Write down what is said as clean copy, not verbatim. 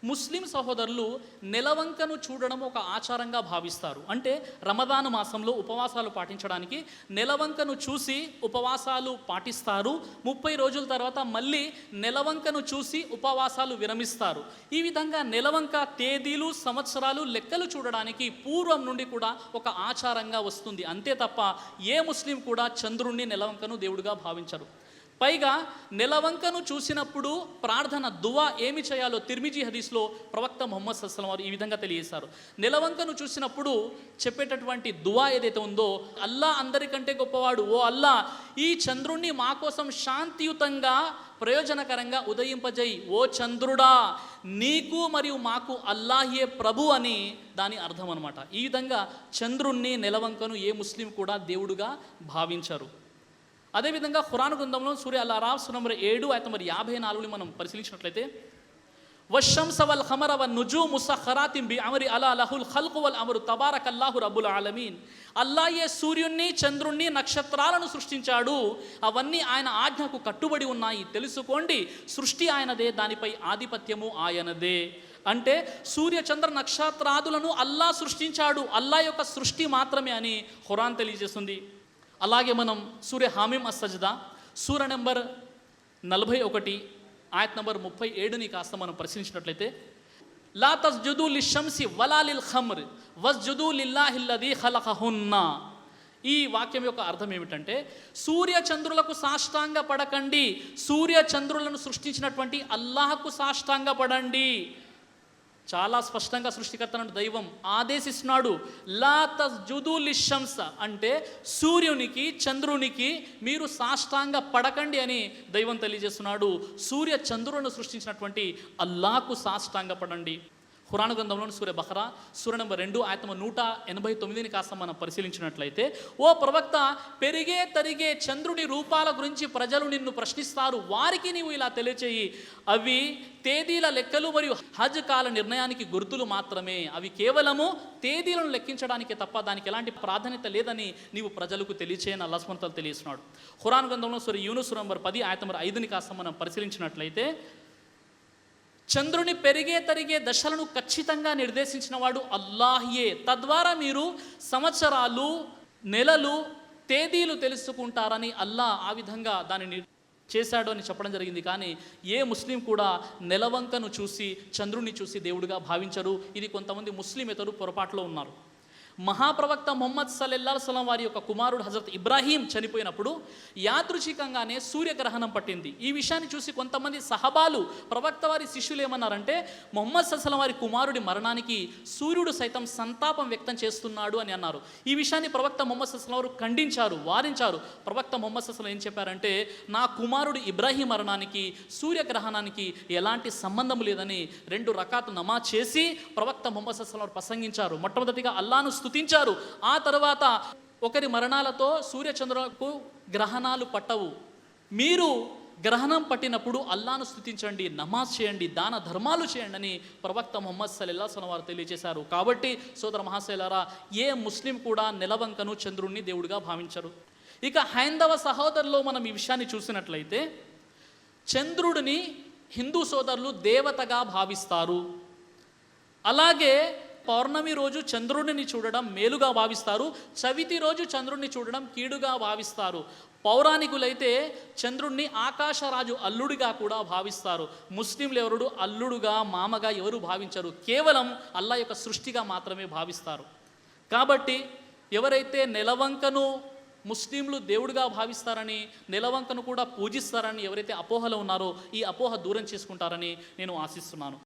ముస్లిం సహోదరులు నెలవంకను చూడడం ఒక ఆచారంగా భావిస్తారు. అంటే రమదాను మాసంలో ఉపవాసాలు పాటించడానికి నెలవంకను చూసి ఉపవాసాలు పాటిస్తారు. 30 రోజుల తర్వాత మళ్ళీ నెలవంకను చూసి ఉపవాసాలు విరమిస్తారు. ఈ విధంగా నెలవంక తేదీలు, సంవత్సరాలు, లెక్కలు చూడడానికి పూర్వం నుండి కూడా ఒక ఆచారంగా వస్తుంది. అంతే తప్ప ఏ ముస్లిం కూడా చంద్రుణ్ణి, నెలవంకను దేవుడిగా భావించరు. పైగా నెలవంకను చూసినప్పుడు ప్రార్థన, దువా ఏమి చేయాలో తిర్మిజీ హదీస్లో ప్రవక్త ముహమ్మద్ సల్లల్లాహు అలైహి వసల్లం వారు ఈ విధంగా తెలియజేశారు. నెలవంకను చూసినప్పుడు చెప్పేటటువంటి దువా ఏదైతే ఉందో, అల్లా అందరికంటే గొప్పవాడు, ఓ అల్లా ఈ చంద్రుణ్ణి మా కోసం శాంతియుతంగా, ప్రయోజనకరంగా ఉదయింపజేయి, ఓ చంద్రుడా నీకు మరియు మాకు అల్లాహే ప్రభు అని దాని అర్థం అనమాట. ఈ విధంగా చంద్రుణ్ణి, నెలవంకను ఏ ముస్లిం కూడా దేవుడుగా భావించరు. అదేవిధంగా ఖురాన్ గ్రంథంలో సూర్య అల్ అరాఫ్ నంబర్ 7 ఆయత నంబర్ 54ని మనం పరిశీలించినట్లయితే, వశంస వల్ ఖమర వన్ నుజూము ముసఖరాతిన్ బి అమ్రి అలా లహుల్ ఖల్కు వల్ అమ్రు తబారకల్లాహు రబ్బుల్ ఆలమీన్. అల్లాయే సూర్యుణ్ణి, చంద్రుణ్ణి, నక్షత్రాలను సృష్టించాడు. అవన్నీ ఆయన ఆజ్ఞకు కట్టుబడి ఉన్నాయి. తెలుసుకోండి, సృష్టి ఆయనదే, దానిపై ఆధిపత్యము ఆయనదే. అంటే సూర్య, చంద్ర, నక్షత్రాదులను అల్లా సృష్టించాడు. అల్లా యొక్క సృష్టి మాత్రమే అని ఖురాన్ తెలియజేస్తుంది. అలాగే మనం సూర్య హామీం అస్-సజ్దా సూర నెంబర్ 41 ఆయత్ నంబర్ 37ని కాస్త మనం పరిశీలించినట్లయితే, లా తస్జుదు లిషంసి వలా లిల్ ఖమ్ర్ వస్జుదు లిల్లాహిల్లదీ ఖలఖహున్న. ఈ వాక్యం యొక్క అర్థం ఏమిటంటే, సూర్య చంద్రులకు సాష్టాంగ పడకండి, సూర్య చంద్రులను సృష్టించినటువంటి అల్లాహకు సాష్టాంగ పడండి. చాలా స్పష్టంగా సృష్టికర్తను దైవం ఆదేశిస్తున్నాడు. లా తస్జుదు లిషంస అంటే సూర్యునికి, చంద్రునికి మీరు సాష్టాంగ పడకండి అని దైవం తెలియజేస్తున్నాడు. సూర్య చంద్రులను సృష్టించినటువంటి అల్లాహకు సాష్టాంగ పడండి. ఖురాన్ గ్రంథంలోని సూర్య బఖరా సూర నెంబర్ 2 ఆయత 189ని కాస్త మనం పరిశీలించినట్లయితే, ఓ ప్రవక్త, పెరిగే తరిగే చంద్రుడి రూపాల గురించి ప్రజలు నిన్ను ప్రశ్నిస్తారు, వారికి నీవు ఇలా తెలియచేయి, అవి తేదీల లెక్కలు మరియు హజ్ కాల నిర్ణయానికి గుర్తులు మాత్రమే. అవి కేవలము తేదీలను లెక్కించడానికి తప్ప దానికి ఎలాంటి ప్రాధాన్యత లేదని నీవు ప్రజలకు తెలియచేయని అల్లాహ్ సుబ్హానహు వ తఆలా తెలియజేస్తున్నాడు. ఖురాన్ గ్రంథంలో సూర యూనుస్ నంబర్ 10 ఆయత నంబర్ 5ని కాస్త మనం పరిశీలించినట్లయితే, చంద్రుని పెరిగే తరిగే దశలను ఖచ్చితంగా నిర్దేశించిన వాడు అల్లాహ్యే. తద్వారా మీరు సంవత్సరాలు, నెలలు, తేదీలు తెలుసుకుంటారని అల్లా ఆ విధంగా దానిని చేశాడు అని చెప్పడం జరిగింది. కానీ ఏ ముస్లిం కూడా నెలవంకను చూసి, చంద్రుని చూసి దేవుడిగా భావించరు. ఇది కొంతమంది ముస్లిమేతరు పొరపాటులో ఉన్నారు. మహాప్రవక్త ముహమ్మద్ సల్లల్లాహు అలైహి వసల్లం వారి యొక్క కుమారుడు హజరత్ ఇబ్రాహీం చనిపోయినప్పుడు యాదృచ్ఛికంగానే సూర్యగ్రహణం పట్టింది. ఈ విషయాన్ని చూసి కొంతమంది సహబాలు, ప్రవక్త వారి శిష్యులు ఏమన్నారంటే, ముహమ్మద్ సల్లల్లాహు అలైహి వసల్లం వారి కుమారుడి మరణానికి సూర్యుడు సైతం సంతాపం వ్యక్తం చేస్తున్నాడు అని అన్నారు. ఈ విషయాన్ని ప్రవక్త ముహమ్మద్ సల్లల్లాహు అలైహి వసల్లం వారు ఖండించారు, వారించారు. ప్రవక్త ముహమ్మద్ సల్లల్లాహు అలైహి వసల్లం ఏం చెప్పారంటే, నా కుమారుడు ఇబ్రాహీం మరణానికి సూర్యగ్రహణానికి ఎలాంటి సంబంధం లేదని 2 రకాతు నమాజ్ చేసి ప్రవక్త ముహమ్మద్ సల్లల్లాహు అలైహి వసల్లం వారు ప్రసంగించారు. మొట్టమొదటిగా అల్లాను స్తుతించారు. ఆ తర్వాత ఒకరి మరణాలతో సూర్యచంద్రులకు గ్రహణాలు పట్టవు, మీరు గ్రహణం పట్టినప్పుడు అల్లాను స్తుతించండి, నమాజ్ చేయండి, దాన ధర్మాలు చేయండి అని ప్రవక్త ముహమ్మద్ సల్లల్లాహు అలైహి వసల్లం వారు తెలియజేశారు. కాబట్టి సోదర మహాశైలారా, ఏ ముస్లిం కూడా నెలవంకను, చంద్రుణ్ణి దేవుడిగా భావించరు. ఇక హైందవ సహోదరులో మనం ఈ విషయాన్ని చూసినట్లయితే, చంద్రుడిని హిందూ సోదరులు దేవతగా భావిస్తారు. అలాగే పౌర్ణమి రోజు చంద్రుడిని చూడడం మేలుగా భావిస్తారు, చవితి రోజు చంద్రుడిని చూడడం కీడుగా భావిస్తారు. పౌరాణికులైతే చంద్రుడిని ఆకాశరాజు అల్లుడిగా కూడా భావిస్తారు. ముస్లింలు ఎవరు అల్లుడుగా, మామగా ఎవరు భావించరు, కేవలం అల్లా యొక్క సృష్టిగా మాత్రమే భావిస్తారు. కాబట్టి ఎవరైతే నెలవంకను ముస్లింలు దేవుడిగా భావిస్తారని, నెలవంకను కూడా పూజిస్తారని ఎవరైతే అపోహలో ఉన్నారో, ఈ అపోహ దూరం చేసుకుంటారని నేను ఆశిస్తున్నాను.